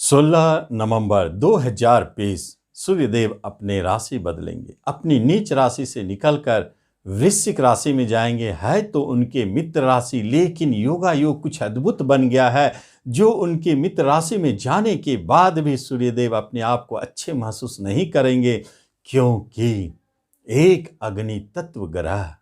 16 नवंबर 2020 सूर्यदेव अपने राशि बदलेंगे। अपनी नीच राशि से निकलकर वृश्चिक राशि में जाएंगे। है तो उनके मित्र राशि, लेकिन योगा योग कुछ अद्भुत बन गया है जो उनके मित्र राशि में जाने के बाद भी सूर्यदेव अपने आप को अच्छे महसूस नहीं करेंगे, क्योंकि एक अग्नि तत्व ग्रह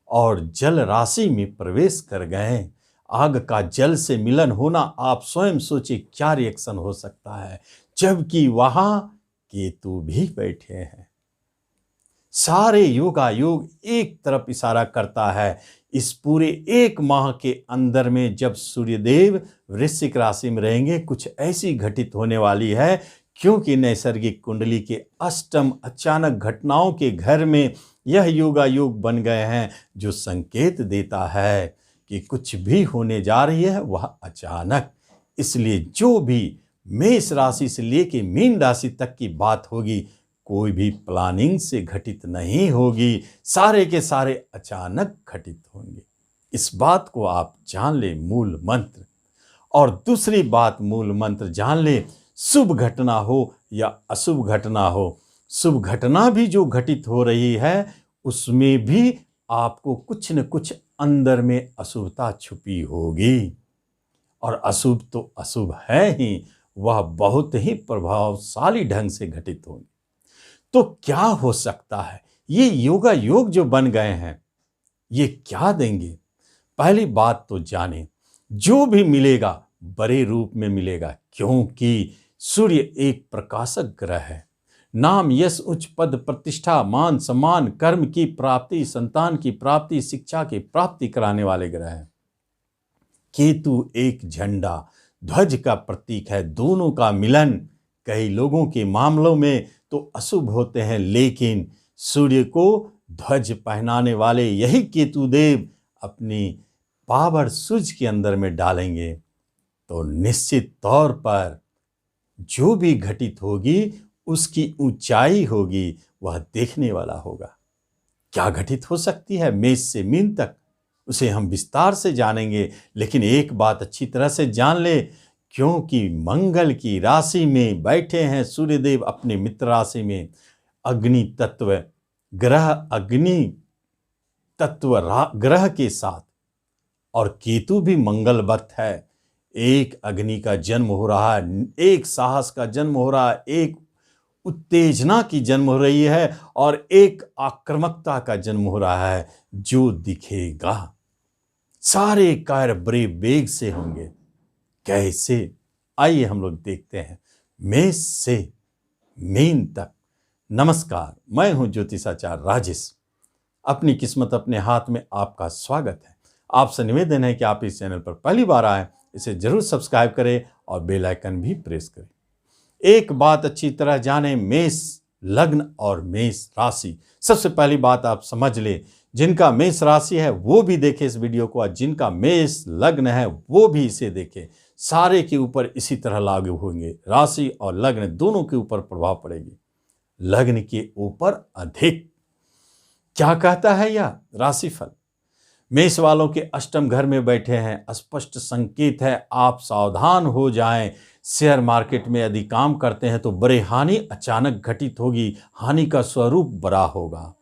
और जल राशि में प्रवेश कर गए। आग का जल से मिलन होना, आप स्वयं सोचिए क्या रिएक्शन हो सकता है, जबकि वहां केतु भी बैठे हैं। सारे योगा योग एक तरफ इशारा करता है। इस पूरे एक माह के अंदर में जब सूर्यदेव वृश्चिक राशि में रहेंगे, कुछ ऐसी घटित होने वाली है, क्योंकि नैसर्गिक कुंडली के अष्टम अचानक घटनाओं के घर में यह योगा योग बन गए हैं, जो संकेत देता है कि कुछ भी होने जा रही है वह अचानक। इसलिए जो भी मेष राशि से लेके मीन राशि तक की बात होगी, कोई भी प्लानिंग से घटित नहीं होगी, सारे के सारे अचानक घटित होंगे। इस बात को आप जान ले मूल मंत्र। और दूसरी बात मूल मंत्र जान ले, शुभ घटना हो या अशुभ घटना हो, शुभ घटना भी जो घटित हो रही है उसमें भी आपको कुछ न कुछ अंदर में अशुभता छुपी होगी। और अशुभ तो अशुभ है ही, वह बहुत ही प्रभावशाली ढंग से घटित होंगे। तो क्या हो सकता है, ये योगा योग जो बन गए हैं ये क्या देंगे? पहली बात तो जाने, जो भी मिलेगा बड़े रूप में मिलेगा, क्योंकि सूर्य एक प्रकाशक ग्रह है। नाम, यश, उच्च पद, प्रतिष्ठा, मान सम्मान, कर्म की प्राप्ति, संतान की प्राप्ति, शिक्षा की प्राप्ति कराने वाले ग्रह हैं। केतु एक झंडा, ध्वज का प्रतीक है। दोनों का मिलन कई लोगों के मामलों में तो अशुभ होते हैं, लेकिन सूर्य को ध्वज पहनाने वाले यही केतु देव अपनी पावर सूर्य के अंदर में डालेंगे, तो निश्चित तौर पर जो भी घटित होगी उसकी ऊंचाई होगी, वह देखने वाला होगा। क्या घटित हो सकती है मेष से मीन तक, उसे हम विस्तार से जानेंगे। लेकिन एक बात अच्छी तरह से जान ले, क्योंकि मंगल की राशि में बैठे हैं सूर्यदेव अपने मित्र राशि में, अग्नि तत्व ग्रह, अग्नि तत्व ग्रह के साथ, और केतु भी मंगलवत है। एक अग्नि का जन्म हो रहा है, एक साहस का जन्म हो रहा है, एक उत्तेजना की जन्म हो रही है, और एक आक्रामकता का जन्म हो रहा है जो दिखेगा। सारे कार्य बड़े वेग से होंगे। कैसे? आइए हम लोग देखते हैं मेष से मीन तक। नमस्कार, मैं हूं ज्योतिषाचार्य राजेश। अपनी किस्मत अपने हाथ में आपका स्वागत है। आपसे निवेदन है कि आप इस चैनल पर पहली बार आए, इसे जरूर सब्सक्राइब करें और बेल आइकन भी प्रेस करें। एक बात अच्छी तरह जाने, मेष लग्न और मेष राशि। सबसे पहली बात आप समझ ले, जिनका मेष राशि है वो भी देखे इस वीडियो को, और जिनका मेष लग्न है वो भी इसे देखे। सारे के ऊपर इसी तरह लागू होंगे, राशि और लग्न दोनों के ऊपर प्रभाव पड़ेगी। लग्न के ऊपर अधिक। क्या कहता है यह राशिफल? मेष वालों के अष्टम घर में बैठे हैं, स्पष्ट संकेत है आप सावधान हो जाएं। शेयर मार्केट में यदि काम करते हैं तो बड़े हानि अचानक घटित होगी, हानि का स्वरूप बड़ा होगा।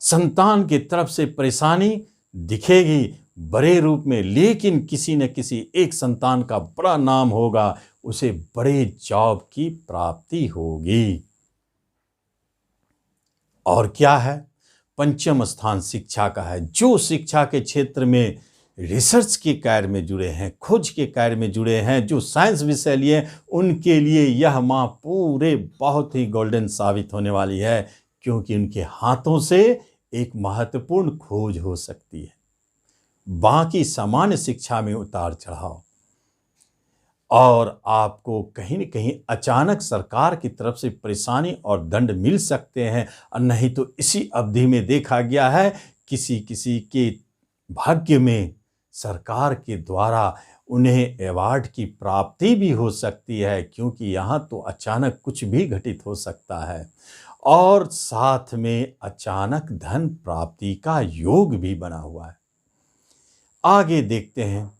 संतान की तरफ से परेशानी दिखेगी बड़े रूप में, लेकिन किसी न किसी एक संतान का बड़ा नाम होगा, उसे बड़े जॉब की प्राप्ति होगी। और क्या है? पंचम स्थान शिक्षा का है। जो शिक्षा के क्षेत्र में रिसर्च के कार्य में जुड़े हैं, खोज के कार्य में जुड़े हैं, जो साइंस विषय लिए, उनके लिए यह माह पूरे बहुत ही गोल्डन साबित होने वाली है, क्योंकि उनके हाथों से एक महत्वपूर्ण खोज हो सकती है। बाकी सामान्य शिक्षा में उतार चढ़ाव, और आपको कहीं न कहीं अचानक सरकार की तरफ से परेशानी और दंड मिल सकते हैं, और नहीं तो इसी अवधि में देखा गया है किसी किसी के भाग्य में सरकार के द्वारा उन्हें अवार्ड की प्राप्ति भी हो सकती है, क्योंकि यहाँ तो अचानक कुछ भी घटित हो सकता है। और साथ में अचानक धन प्राप्ति का योग भी बना हुआ है। आगे देखते हैं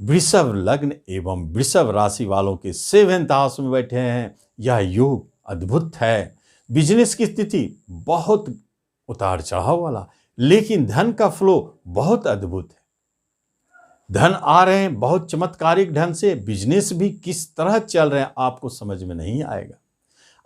वृषभ लग्न एवं वृषभ राशि वालों के 7th हाउस में बैठे हैं। यह योग अद्भुत है। बिजनेस की स्थिति बहुत उतार चढ़ाव वाला, लेकिन धन का फ्लो बहुत अद्भुत है। धन आ रहे हैं बहुत चमत्कारिक ढंग से। बिजनेस भी किस तरह चल रहे हैं आपको समझ में नहीं आएगा।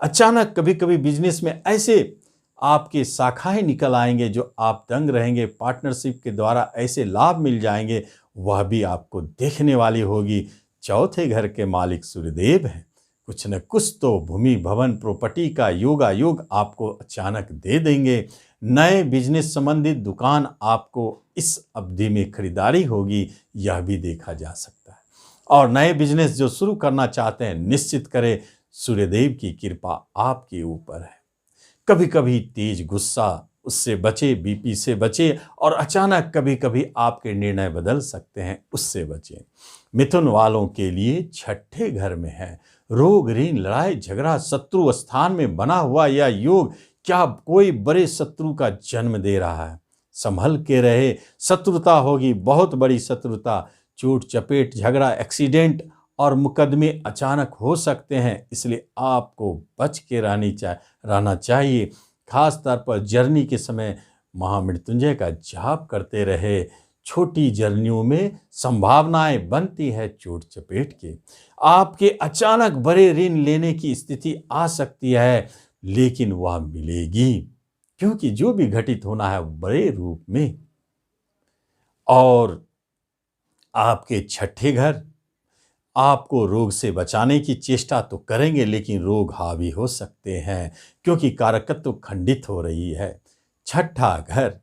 अचानक कभी कभी बिजनेस में ऐसे आपके शाखाएं निकल आएंगे जो आप दंग रहेंगे। पार्टनरशिप के द्वारा ऐसे लाभ मिल जाएंगे, वह भी आपको देखने वाली होगी। चौथे घर के मालिक सूर्यदेव हैं। कुछ न कुछ तो भूमि भवन प्रॉपर्टी का योगा योग आपको अचानक दे देंगे। नए बिजनेस संबंधित दुकान आपको इस अवधि में खरीदारी होगी, यह भी देखा जा सकता है। और नए बिजनेस जो शुरू करना चाहते हैं, निश्चित करें सूर्यदेव की कृपा आपके ऊपर है। कभी कभी तेज गुस्सा, उससे बचे, बीपी से बचे, और अचानक कभी कभी आपके निर्णय बदल सकते हैं, उससे बचे। मिथुन वालों के लिए छठे घर में है रोग, ऋण, लड़ाई झगड़ा, शत्रु स्थान में बना हुआ यह योग क्या कोई बड़े शत्रु का जन्म दे रहा है। संभल के रहे, शत्रुता होगी, बहुत बड़ी शत्रुता। चोट चपेट, झगड़ा, एक्सीडेंट और मुकदमे अचानक हो सकते हैं, इसलिए आपको बच के रहना चाहिए। खास तौर पर जर्नी के समय महामृत्युंजय का जाप करते रहे। छोटी जर्नियों में संभावनाएं बनती है चोट चपेट के। आपके अचानक बड़े ऋण लेने की स्थिति आ सकती है, लेकिन वह मिलेगी, क्योंकि जो भी घटित होना है बड़े रूप में। और आपके छठे घर आपको रोग से बचाने की चेष्टा तो करेंगे, लेकिन रोग हावी हो सकते हैं, क्योंकि कारकत्व खंडित हो रही है। छठा घर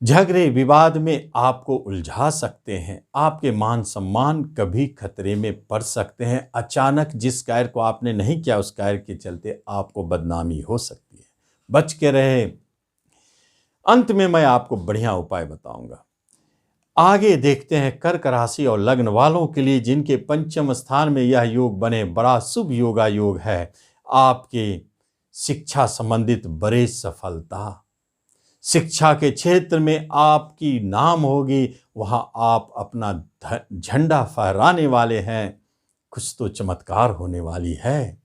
झगड़े विवाद में आपको उलझा सकते हैं। आपके मान सम्मान कभी खतरे में पड़ सकते हैं। अचानक जिस कार्य को आपने नहीं किया, उस कार्य के चलते आपको बदनामी हो सकती है, बच के रहे। अंत में मैं आपको बढ़िया उपाय बताऊंगा। आगे देखते हैं कर्क राशि और लग्न वालों के लिए, जिनके पंचम स्थान में यह योग बने, बड़ा शुभ योगा योग है। आपके शिक्षा संबंधित बड़े सफलता, शिक्षा के क्षेत्र में आपकी नाम होगी, वहां आप अपना झंडा फहराने वाले हैं। कुछ तो चमत्कार होने वाली है।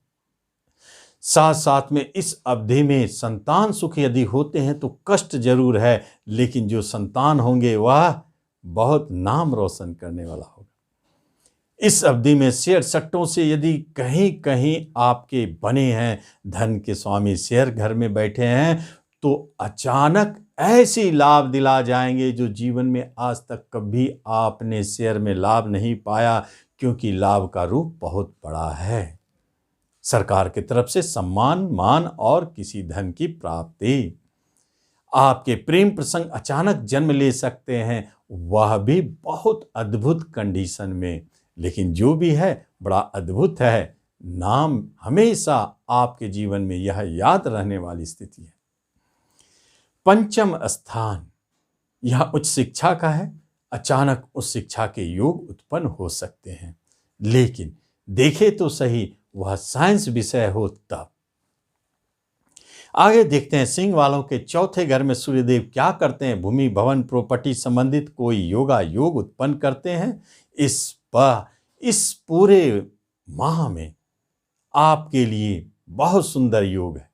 साथ साथ में इस अवधि में संतान सुख यदि होते हैं तो कष्ट जरूर है, लेकिन जो संतान होंगे वह बहुत नाम रोशन करने वाला होगा। इस अवधि में शेयर सट्टों से यदि कहीं कहीं आपके बने हैं, धन के स्वामी शेयर घर में बैठे हैं, तो अचानक ऐसी लाभ दिला जाएंगे जो जीवन में आज तक कभी आपने शेयर में लाभ नहीं पाया, क्योंकि लाभ का रूप बहुत बड़ा है। सरकार की तरफ से सम्मान, मान और किसी धन की प्राप्ति। आपके प्रेम प्रसंग अचानक जन्म ले सकते हैं, वह भी बहुत अद्भुत कंडीशन में। लेकिन जो भी है बड़ा अद्भुत है। नाम हमेशा आपके जीवन में यह याद रहने वाली स्थिति है। पंचम स्थान यह उच्च शिक्षा का है। अचानक उस शिक्षा के योग उत्पन्न हो सकते हैं, लेकिन देखे तो सही वह साइंस विषय हो तब। आगे देखते हैं सिंह वालों के चौथे घर में सूर्यदेव क्या करते हैं। भूमि भवन प्रॉपर्टी संबंधित कोई योगा योग उत्पन्न करते हैं। इस पूरे माह में आपके लिए बहुत सुंदर योग है,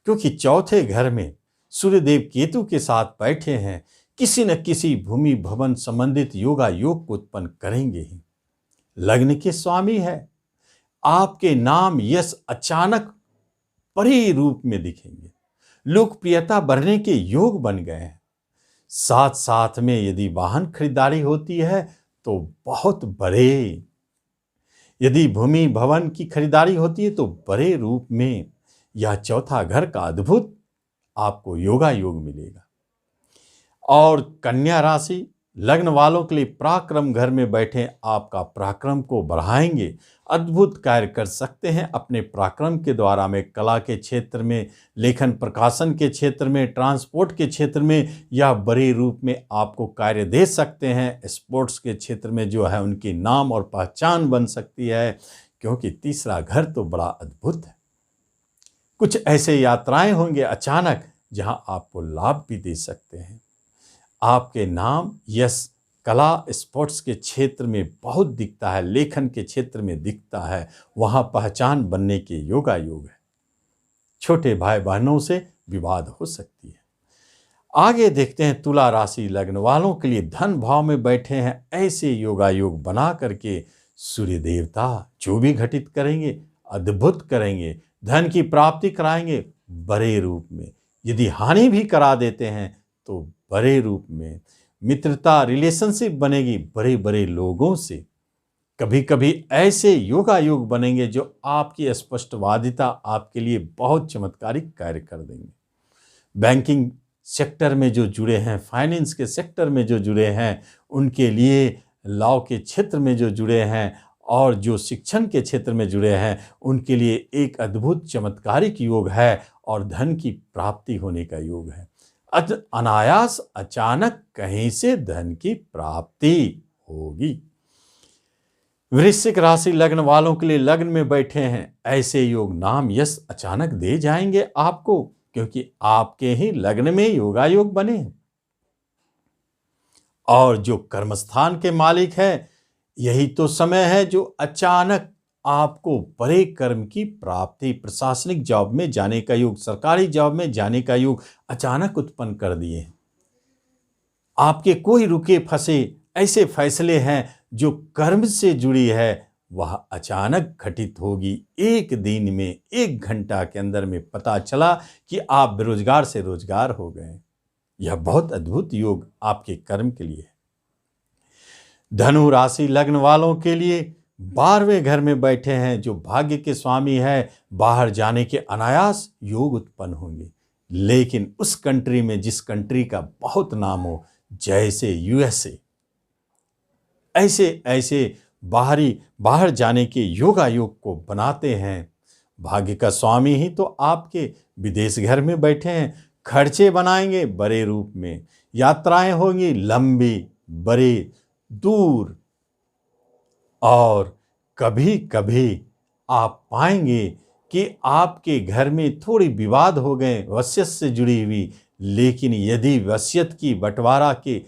क्योंकि चौथे घर में सूर्यदेव केतु के साथ बैठे हैं। किसी न किसी भूमि भवन संबंधित योगा योग को उत्पन्न करेंगे ही। लग्न के स्वामी है। आपके नाम यश अचानक बड़े रूप में दिखेंगे। लोकप्रियता बढ़ने के योग बन गए हैं। साथ साथ में यदि वाहन खरीदारी होती है तो बहुत बड़े, यदि भूमि भवन की खरीदारी होती है तो बड़े रूप में यह चौथा घर का अद्भुत आपको योगा योग मिलेगा। और कन्या राशि लग्न वालों के लिए पराक्रम घर में बैठे आपका पराक्रम को बढ़ाएंगे। अद्भुत कार्य कर सकते हैं अपने पराक्रम के द्वारा में। कला के क्षेत्र में, लेखन प्रकाशन के क्षेत्र में, ट्रांसपोर्ट के क्षेत्र में या बड़े रूप में आपको कार्य दे सकते हैं। स्पोर्ट्स के क्षेत्र में जो है उनकी नाम और पहचान बन सकती है, क्योंकि तीसरा घर तो बड़ा अद्भुत है। कुछ ऐसे यात्राएं होंगे अचानक जहां आपको लाभ भी दे सकते हैं। आपके नाम यश कला स्पोर्ट्स के क्षेत्र में बहुत दिखता है, लेखन के क्षेत्र में दिखता है, वहाँ पहचान बनने के योगायोग है। छोटे भाई बहनों से विवाद हो सकती है। आगे देखते हैं तुला राशि लग्न वालों के लिए धन भाव में बैठे हैं, ऐसे योगायोग बना करके सूर्य देवता जो भी घटित करेंगे अद्भुत करेंगे, धन की प्राप्ति कराएंगे बड़े रूप में, यदि हानि भी करा देते हैं तो बड़े रूप में। मित्रता रिलेशनशिप बनेगी बड़े बड़े लोगों से। कभी कभी ऐसे योगायोग बनेंगे जो आपकी स्पष्टवादिता आपके लिए बहुत चमत्कारिक कार्य कर देंगे। बैंकिंग सेक्टर में जो जुड़े हैं, फाइनेंस के सेक्टर में जो जुड़े हैं, उनके लिए लॉ के क्षेत्र में जो जुड़े हैं और जो शिक्षण के क्षेत्र में जुड़े हैं, उनके लिए एक अद्भुत चमत्कारिक योग है और धन की प्राप्ति होने का योग है। अनायास अचानक कहीं से धन की प्राप्ति होगी। वृश्चिक राशि लग्न वालों के लिए लग्न में बैठे हैं, ऐसे योग नाम यश अचानक दे जाएंगे आपको, क्योंकि आपके ही लग्न में योगायोग बने हैं। और जो कर्मस्थान के मालिक है, यही तो समय है जो अचानक आपको बड़े कर्म की प्राप्ति, प्रशासनिक जॉब में जाने का योग, सरकारी जॉब में जाने का योग अचानक उत्पन्न कर दिए हैं। आपके कोई रुके फंसे ऐसे फैसले हैं जो कर्म से जुड़ी है, वह अचानक घटित होगी। एक दिन में, एक घंटा के अंदर में पता चला कि आप बेरोजगार से रोजगार हो गए। यह बहुत अद्भुत योग आपके कर्म के लिए है। धनु राशि लग्न वालों के लिए 12वें घर में बैठे हैं जो भाग्य के स्वामी है, बाहर जाने के अनायास योग उत्पन्न होंगे, लेकिन उस कंट्री में जिस कंट्री का बहुत नाम हो, जैसे यूएसए, ऐसे बाहर जाने के योगायोग को बनाते हैं। भाग्य का स्वामी ही तो आपके विदेश घर में बैठे हैं। खर्चे बनाएंगे बड़े रूप में, यात्राएं होंगी लंबी, बड़े दूर, और कभी कभी आप पाएंगे कि आपके घर में थोड़ी विवाद हो गए वसीयत से जुड़ी हुई, लेकिन यदि वसीयत की बंटवारा की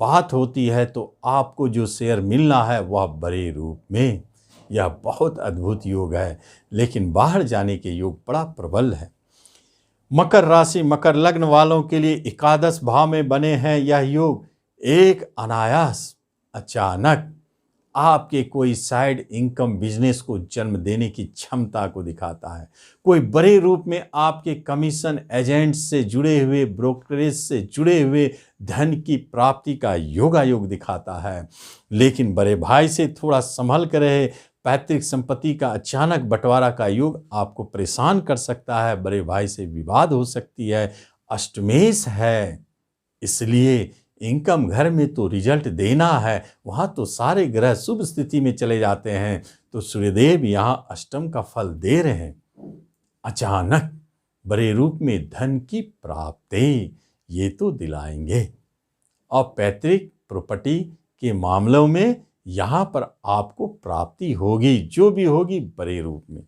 बात होती है तो आपको जो शेयर मिलना है वह बड़े रूप में। यह बहुत अद्भुत योग है, लेकिन बाहर जाने के योग बड़ा प्रबल है। मकर राशि मकर लग्न वालों के लिए एकादश भाव में बने हैं यह योग, एक अनायास अचानक आपके कोई साइड इनकम बिजनेस को जन्म देने की क्षमता को दिखाता है। कोई बड़े रूप में आपके कमीशन एजेंट से जुड़े हुए, ब्रोकरेज से जुड़े हुए धन की प्राप्ति का योगायोग दिखाता है। लेकिन बड़े भाई से थोड़ा संभल कर रहे। पैतृक संपत्ति का अचानक बंटवारा का योग आपको परेशान कर सकता है, बड़े भाई से विवाद हो सकती है। अष्टमेश है, इसलिए इनकम घर में तो रिजल्ट देना है, वहाँ तो सारे ग्रह शुभ स्थिति में चले जाते हैं, तो सूर्यदेव यहाँ अष्टम का फल दे रहे हैं। अचानक बड़े रूप में धन की प्राप्ति ये तो दिलाएंगे। और पैतृक प्रॉपर्टी के मामलों में यहाँ पर आपको प्राप्ति होगी, जो भी होगी बड़े रूप में।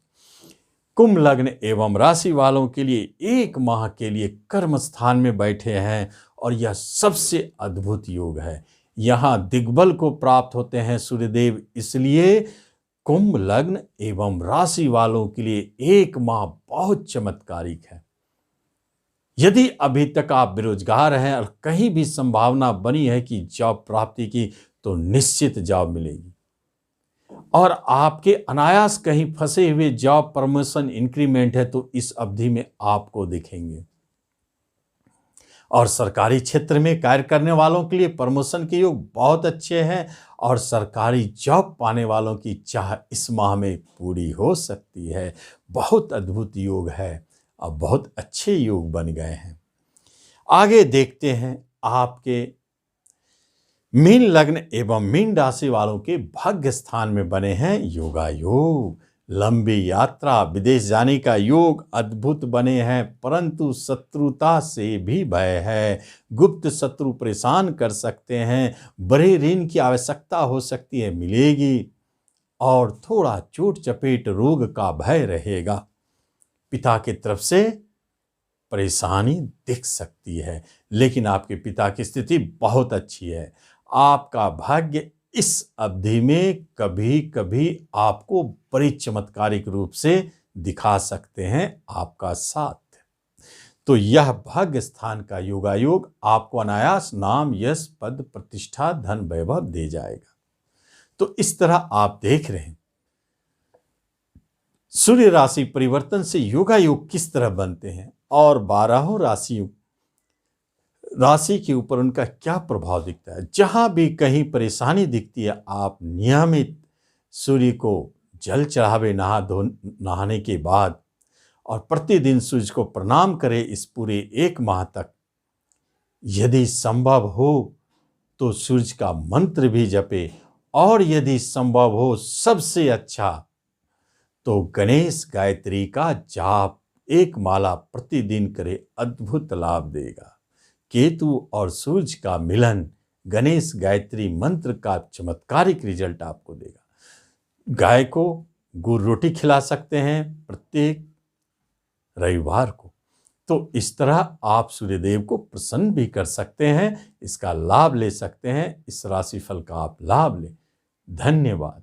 कुंभ लग्न एवं राशि वालों के लिए एक माह के लिए कर्म स्थान में बैठे हैं और यह सबसे अद्भुत योग है। यहाँ दिग्बल को प्राप्त होते हैं सूर्यदेव, इसलिए कुंभ लग्न एवं राशि वालों के लिए एक माह बहुत चमत्कारिक है। यदि अभी तक आप बेरोजगार हैं और कहीं भी संभावना बनी है कि जॉब प्राप्ति की, तो निश्चित जॉब मिलेगी। और आपके अनायास कहीं फंसे हुए जॉब प्रमोशन इंक्रीमेंट है तो इस अवधि में आपको दिखेंगे। और सरकारी क्षेत्र में कार्य करने वालों के लिए प्रमोशन के योग बहुत अच्छे हैं और सरकारी जॉब पाने वालों की चाह इस माह में पूरी हो सकती है। बहुत अद्भुत योग है और बहुत अच्छे योग बन गए हैं। आगे देखते हैं आपके मीन लग्न एवं मीन राशि वालों के भाग्य स्थान में बने हैं योगायोग। लंबी यात्रा, विदेश जाने का योग अद्भुत बने हैं, परंतु शत्रुता से भी भय है। गुप्त शत्रु परेशान कर सकते हैं, बड़े ऋण की आवश्यकता हो सकती है, मिलेगी। और थोड़ा चोट चपेट रोग का भय रहेगा। पिता की तरफ से परेशानी दिख सकती है, लेकिन आपके पिता की स्थिति बहुत अच्छी है। आपका भाग्य इस अवधि में कभी कभी आपको बड़ी चमत्कारिक रूप से दिखा सकते हैं आपका साथ। तो यह भाग्य स्थान का योगायोग आपको अनायास नाम, यश, पद, प्रतिष्ठा, धन, वैभव दे जाएगा। तो इस तरह आप देख रहे हैं सूर्य राशि परिवर्तन से योगायोग किस तरह बनते हैं और 12 राशि के ऊपर उनका क्या प्रभाव दिखता है। जहां भी कहीं परेशानी दिखती है, आप नियमित सूर्य को जल चढ़ावे नहाने के बाद और प्रतिदिन सूर्य को प्रणाम करें इस पूरे 1 माह तक। यदि संभव हो तो सूर्य का मंत्र भी जपे और यदि संभव हो सबसे अच्छा तो गणेश गायत्री का जाप 1 माला प्रतिदिन करे, अद्भुत लाभ देगा। केतु और सूर्य का मिलन गणेश गायत्री मंत्र का चमत्कारिक रिजल्ट आपको देगा। गाय को गुड़ रोटी खिला सकते हैं प्रत्येक रविवार को। तो इस तरह आप सूर्यदेव को प्रसन्न भी कर सकते हैं, इसका लाभ ले सकते हैं। इस राशिफल का आप लाभ लें। धन्यवाद।